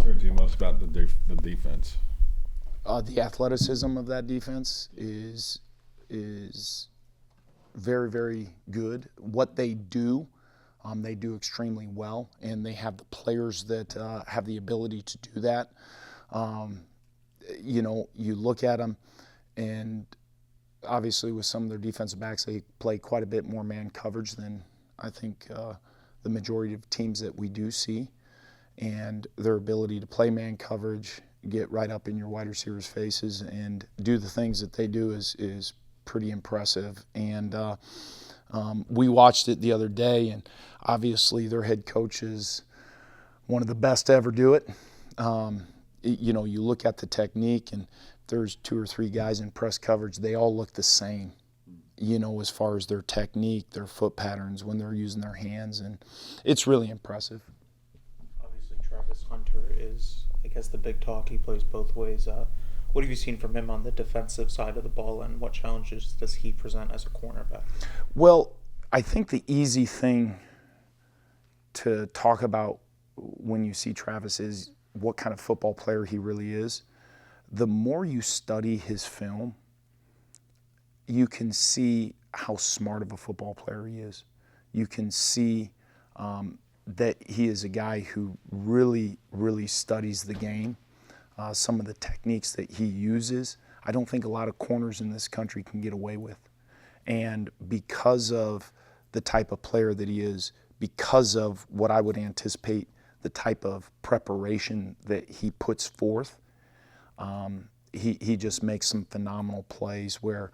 concerns you most about the defense? The athleticism of that defense is very, very good. What they do extremely well, and they have the players that have the ability to do that. You look at them, and obviously with some of their defensive backs, they play quite a bit more man coverage than I think the majority of teams that we do see. And their ability to play man coverage, get right up in your wide receivers' faces, and do the things that they do is pretty impressive. And we watched it the other day, and obviously their head coach is one of the best to ever do it. You look at the technique, and there's 2 or 3 guys in press coverage. They all look the same, as far as their technique, their foot patterns when they're using their hands, and it's really impressive. Obviously, Travis Hunter is, I guess, the big talk. He plays both ways. What have you seen from him on the defensive side of the ball, and what challenges does he present as a cornerback? Well, I think the easy thing to talk about when you see Travis is what kind of football player he really is. The more you study his film, you can see how smart of a football player he is. You can see that he is a guy who really, really studies the game. Some of the techniques that he uses, I don't think a lot of corners in this country can get away with. And because of the type of player that he is, because of what I would anticipate the type of preparation that he puts forth, he just makes some phenomenal plays where,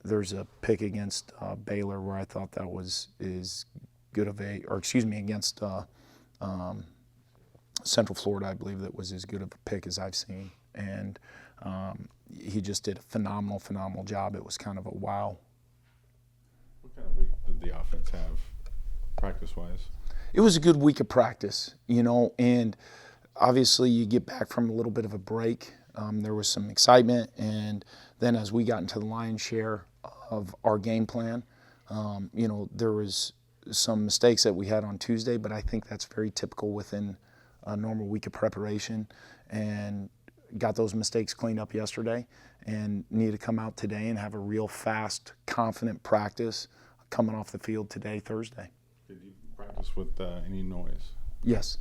there's a pick against Baylor where I thought that was against Central Florida, I believe that was as good of a pick as I've seen. And he just did a phenomenal job. It was kind of a wow. What kind of week did the offense have, practice-wise? It was a good week of practice, and obviously you get back from a little bit of a break. There was some excitement, and then as we got into the lion's share of our game plan, there was some mistakes that we had on Tuesday, but I think that's very typical within a normal week of preparation, and got those mistakes cleaned up yesterday and need to come out today and have a real fast, confident practice coming off the field today, Thursday. Did you practice with any noise? Yes,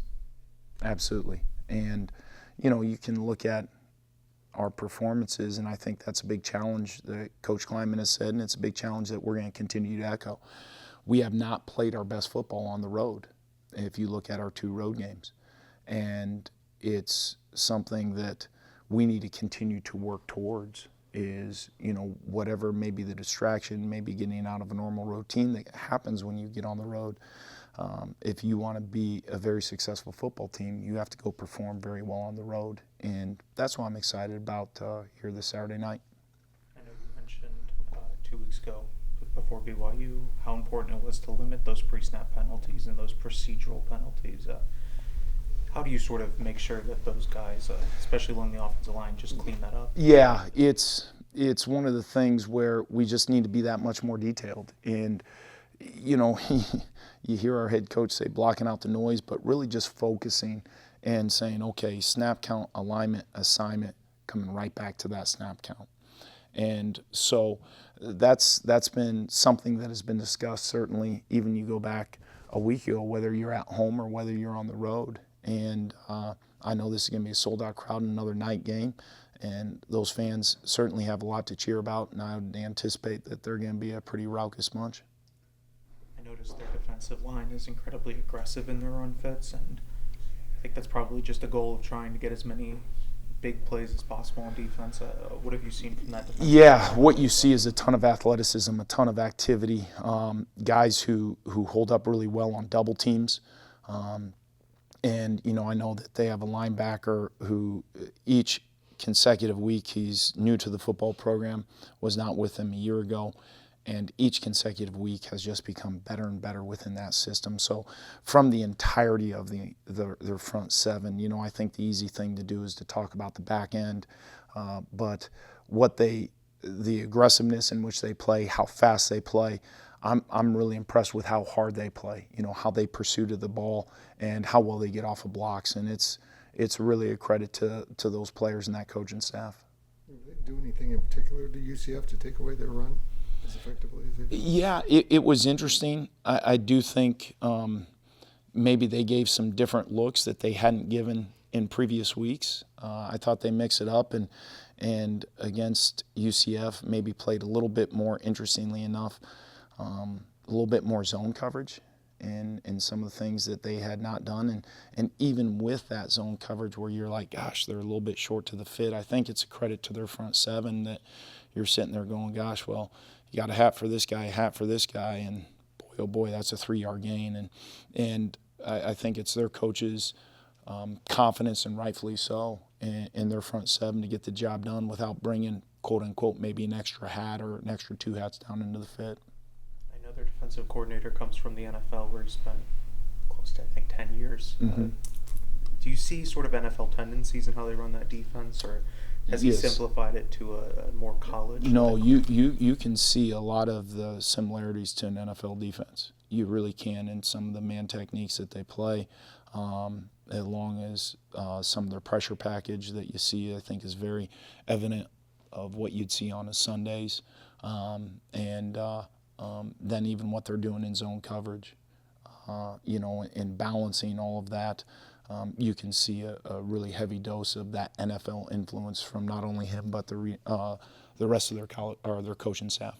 absolutely. And, you can look at our performances, and I think that's a big challenge that Coach Kleinman has said, and it's a big challenge that we're going to continue to echo. We have not played our best football on the road, if you look at our 2 road games. And it's something that we need to continue to work towards is, whatever may be the distraction, maybe getting out of a normal routine that happens when you get on the road. If you want to be a very successful football team, you have to go perform very well on the road. And that's what I'm excited about here this Saturday night. I know you mentioned 2 weeks ago before BYU how important it was to limit those pre-snap penalties and those procedural penalties. How do you sort of make sure that those guys, especially along the offensive line, just clean that up? Yeah, it's one of the things where we just need to be that much more detailed. And, you hear our head coach say blocking out the noise, but really just focusing and saying, okay, snap count, alignment, assignment, coming right back to that snap count. And so that's been something that has been discussed, certainly, even you go back a week ago, whether you're at home or whether you're on the road. And I know this is going to be a sold-out crowd in another night game, and those fans certainly have a lot to cheer about, and I would anticipate that they're going to be a pretty raucous bunch. I noticed their defensive line is incredibly aggressive in their run fits, and I think that's probably just a goal of trying to get as many big plays as possible on defense. What have you seen from that defense? Yeah, what you see is a ton of athleticism, a ton of activity, guys who hold up really well on double teams. And, I know that they have a linebacker who each consecutive week, he's new to the football program, was not with them a year ago, and each consecutive week has just become better and better within that system. So from the entirety of their front 7, I think the easy thing to do is to talk about the back end. But what they the aggressiveness in which they play, how fast they play. I'm really impressed with how hard they play, how they pursue to the ball and how well they get off of blocks. And it's really a credit to those players and that coaching staff. Did they do anything in particular to UCF to take away their run as effectively as they did? Yeah, it was interesting. I do think maybe they gave some different looks that they hadn't given in previous weeks. I thought they mixed it up and against UCF maybe played a little bit more, interestingly enough, a little bit more zone coverage and some of the things that they had not done. And even with that zone coverage where you're like, gosh, they're a little bit short to the fit, I think it's a credit to their front seven that you're sitting there going, gosh, well, you got a hat for this guy, a hat for this guy, and boy, oh boy, that's a 3-yard gain. And I think it's their coaches' confidence, and rightfully so, in their front seven to get the job done without bringing, quote unquote, maybe an extra hat or an extra 2 hats down into the fit. I know their defensive coordinator comes from the NFL, where he spent close to, I think, 10 years. Mm-hmm. Do you see sort of NFL tendencies in how they run that defense, or has he Yes. simplified it to a more college? No, you can see a lot of the similarities to an NFL defense. You really can in some of the man techniques that they play, as long as some of their pressure package that you see, I think, is very evident of what you'd see on a Sundays, and then even what they're doing in zone coverage, and balancing all of that. You can see a really heavy dose of that NFL influence from not only him but the rest of their coaching staff.